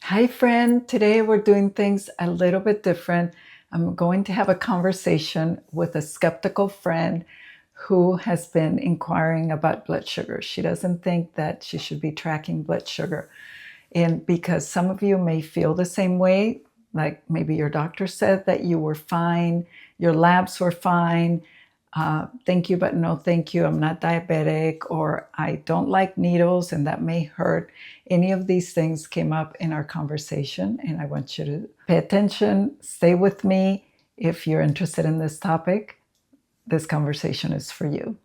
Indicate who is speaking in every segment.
Speaker 1: Hi, friend. Today we're doing things a little bit different. I'm going to have a conversation with a skeptical friend who has been inquiring about blood sugar. She doesn't think that she should be tracking blood sugar. And because some of you may feel the same way, like maybe your doctor said that you were fine, your labs were fine, thank you, but no thank you, I'm not diabetic, or I don't like needles and that may hurt. Any of these things came up in our conversation, and I want you to pay attention, stay with me. If you're interested in this topic, this conversation is for you.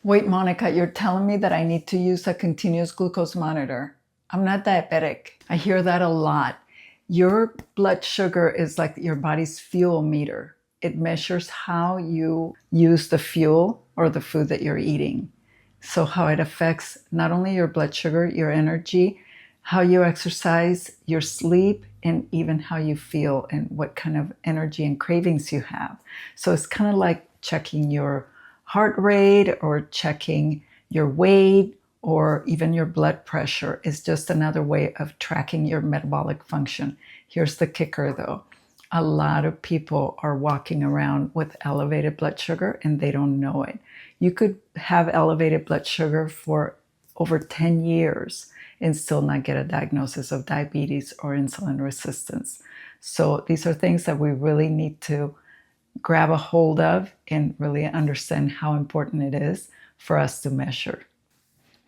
Speaker 1: Wait, Monica, you're telling me that I need to use a continuous glucose monitor. I'm not diabetic. I hear that a lot. Your blood sugar is like your body's fuel meter. It measures how you use the fuel or the food that you're eating. So how it affects not only your blood sugar, your energy, how you exercise, your sleep, and even how you feel and what kind of energy and cravings you have. So it's kind of like checking your heart rate or checking your weight or even your blood pressure is just another way of tracking your metabolic function. Here's the kicker though. A lot of people are walking around with elevated blood sugar and they don't know it. You could have elevated blood sugar for over 10 years and still not get a diagnosis of diabetes or insulin resistance. So these are things that we really need to grab a hold of and really understand how important it is for us to measure.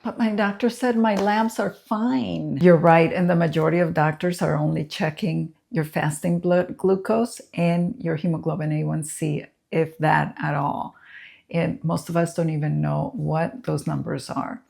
Speaker 1: But my doctor said my labs are fine. You're right, and the majority of doctors are only checking your fasting blood glucose and your hemoglobin A1C, if that at all. And most of us don't even know what those numbers are.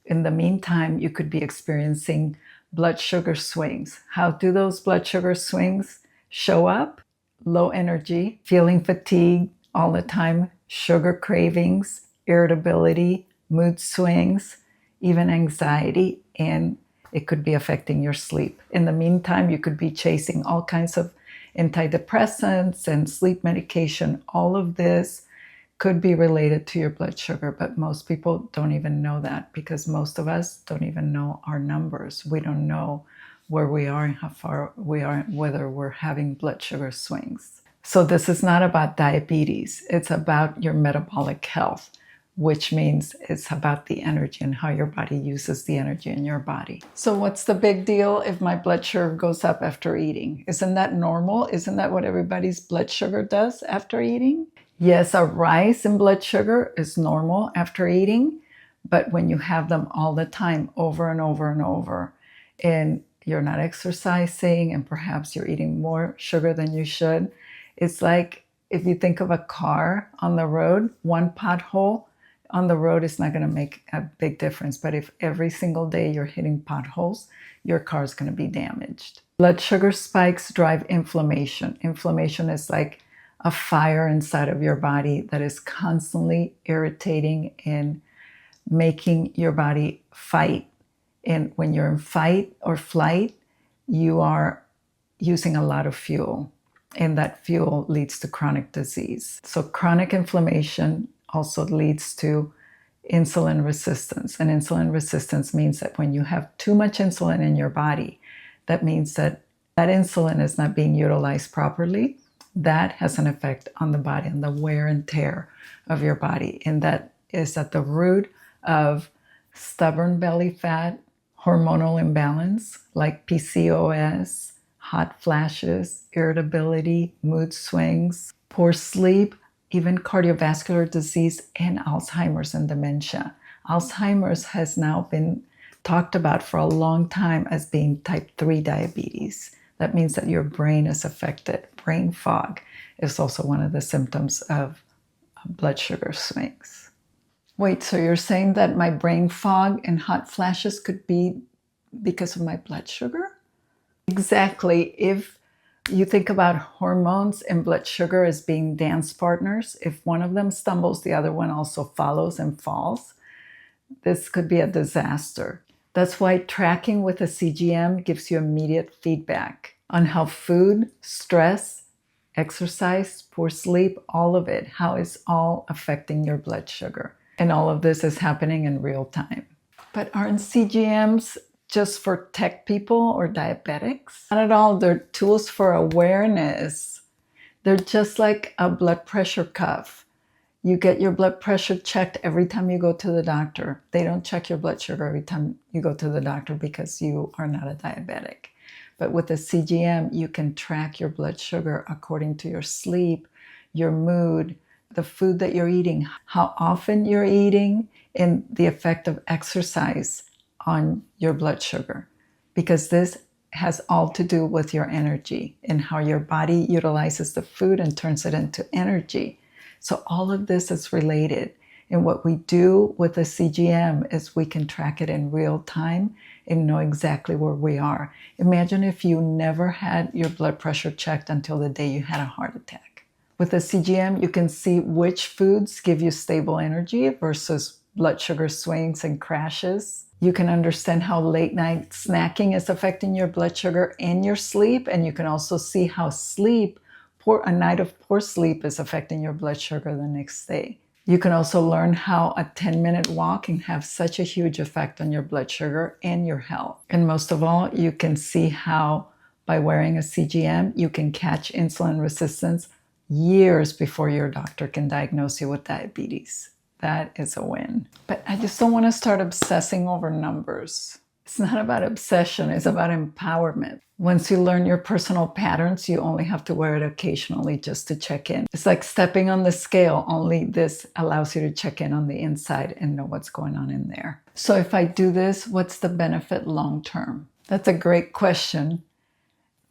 Speaker 1: In the meantime, you could be experiencing blood sugar swings. How do those blood sugar swings show up? Low energy, feeling fatigued all the time, sugar cravings, irritability, mood swings, even anxiety, and it could be affecting your sleep. In the meantime, you could be chasing all kinds of antidepressants and sleep medication. All of this could be related to your blood sugar, but most people don't even know that because most of us don't even know our numbers. We don't know where we are and how far we are, whether we're having blood sugar swings. So this is not about diabetes. It's about your metabolic health, which means it's about the energy and how your body uses the energy in your body. So what's the big deal if my blood sugar goes up after eating? Isn't that normal? Isn't that what everybody's blood sugar does after eating? Yes, a rise in blood sugar is normal after eating, but when you have them all the time, over and over and over, and you're not exercising and perhaps you're eating more sugar than you should, it's like if you think of a car on the road, one pothole on the road is not going to make a big difference. But if every single day you're hitting potholes, your car is going to be damaged. Blood sugar spikes drive inflammation. Inflammation is like a fire inside of your body that is constantly irritating and making your body fight. And when you're in fight or flight, you are using a lot of fuel, and that fuel leads to chronic disease. So chronic inflammation also leads to insulin resistance. And insulin resistance means that when you have too much insulin in your body, that means that that insulin is not being utilized properly. That has an effect on the body and the wear and tear of your body. And that is at the root of stubborn belly fat, hormonal imbalance like PCOS, hot flashes, irritability, mood swings, poor sleep, even cardiovascular disease, and Alzheimer's and dementia. Alzheimer's has now been talked about for a long time as being type 3 diabetes. That means that your brain is affected. Brain fog is also one of the symptoms of blood sugar swings. Wait, so you're saying that my brain fog and hot flashes could be because of my blood sugar? Exactly. If you think about hormones and blood sugar as being dance partners, if one of them stumbles, the other one also follows and falls. This could be a disaster. That's why tracking with a CGM gives you immediate feedback on how food, stress, exercise, poor sleep, all of it, how it's all affecting your blood sugar. And all of this is happening in real time. But aren't CGMs just for tech people or diabetics? Not at all. They're tools for awareness. They're just like a blood pressure cuff. You get your blood pressure checked every time you go to the doctor. They don't check your blood sugar every time you go to the doctor because you are not a diabetic. But with a CGM, you can track your blood sugar according to your sleep, your mood, the food that you're eating, how often you're eating, and the effect of exercise on your blood sugar. Because this has all to do with your energy and how your body utilizes the food and turns it into energy. So all of this is related. And what we do with a CGM is we can track it in real time and know exactly where we are. Imagine if you never had your blood pressure checked until the day you had a heart attack. With a CGM, you can see which foods give you stable energy versus blood sugar swings and crashes. You can understand how late night snacking is affecting your blood sugar and your sleep. And you can also see how a night of poor sleep is affecting your blood sugar the next day. You can also learn how a 10-minute walk can have such a huge effect on your blood sugar and your health. And most of all, you can see how by wearing a CGM, you can catch insulin resistance years before your doctor can diagnose you with diabetes. That is a win. But I just don't want to start obsessing over numbers. It's not about obsession, it's about empowerment. Once you learn your personal patterns, you only have to wear it occasionally just to check in. It's like stepping on the scale, only this allows you to check in on the inside and know what's going on in there. So if I do this, what's the benefit long term? That's a great question.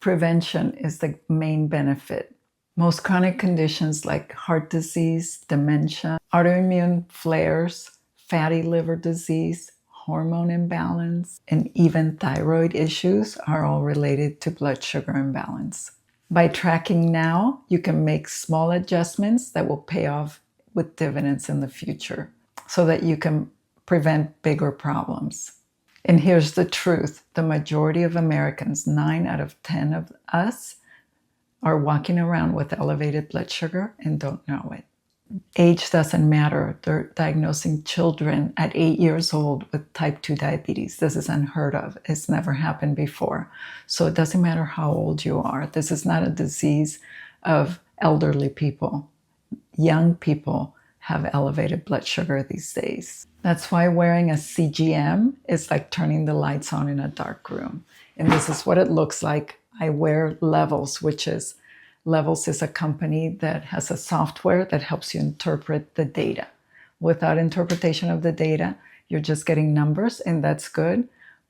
Speaker 1: Prevention is the main benefit. Most chronic conditions like heart disease, dementia, autoimmune flares, fatty liver disease, hormone imbalance, and even thyroid issues are all related to blood sugar imbalance. By tracking now, you can make small adjustments that will pay off with dividends in the future so that you can prevent bigger problems. And here's the truth. The majority of Americans, 9 out of 10 of us, are walking around with elevated blood sugar and don't know it. Age doesn't matter. They're diagnosing children at 8 years old with type 2 diabetes. This is unheard of. It's never happened before. So it doesn't matter how old you are. This is not a disease of elderly people. Young people have elevated blood sugar these days. That's why wearing a CGM is like turning the lights on in a dark room. And this is what it looks like. I wear Levels, Levels is a company that has a software that helps you interpret the data. Without interpretation of the data, you're just getting numbers, and that's good.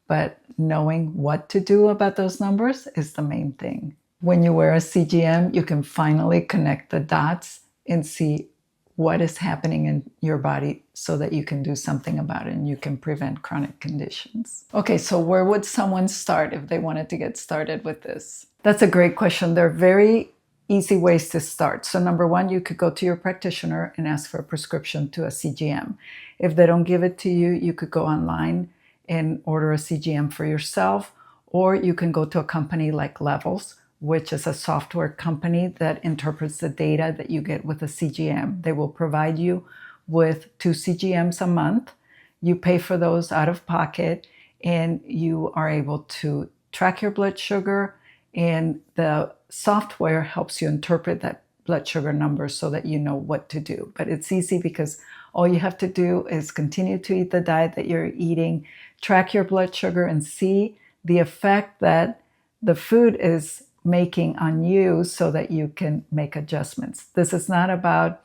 Speaker 1: But knowing what to do about those numbers is the main thing. When you wear a CGM, you can finally connect the dots and see what is happening in your body so that you can do something about it and you can prevent chronic conditions. Okay, so where would someone start if they wanted to get started with this? That's a great question. There are very easy ways to start. So number one, you could go to your practitioner and ask for a prescription to a CGM. If they don't give it to you, you could go online and order a CGM for yourself, or you can go to a company like Levels, which is a software company that interprets the data that you get with a CGM. They will provide you with 2 CGMs a month. You pay for those out of pocket, and you are able to track your blood sugar, and the software helps you interpret that blood sugar number so that you know what to do. But it's easy because all you have to do is continue to eat the diet that you're eating, track your blood sugar, and see the effect that the food is making on you so that you can make adjustments. This is not about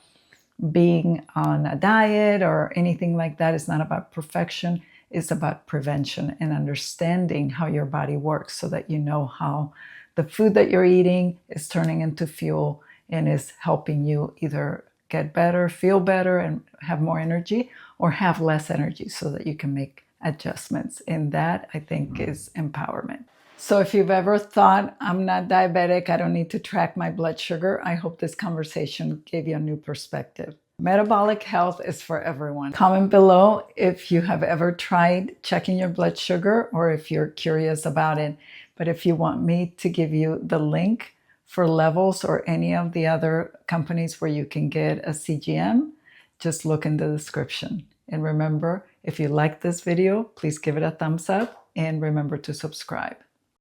Speaker 1: being on a diet or anything like that. It's not about perfection. It's about prevention and understanding how your body works so that you know how the food that you're eating is turning into fuel and is helping you either get better, feel better, and have more energy, or have less energy so that you can make adjustments. And that, I think, is empowerment. So if you've ever thought, I'm not diabetic, I don't need to track my blood sugar, I hope this conversation gave you a new perspective. Metabolic health is for everyone. Comment below if you have ever tried checking your blood sugar or if you're curious about it. But if you want me to give you the link For Levels or any of the other companies where you can get a CGM, just look in the description. And remember, if you like this video, please give it a thumbs up and remember to subscribe.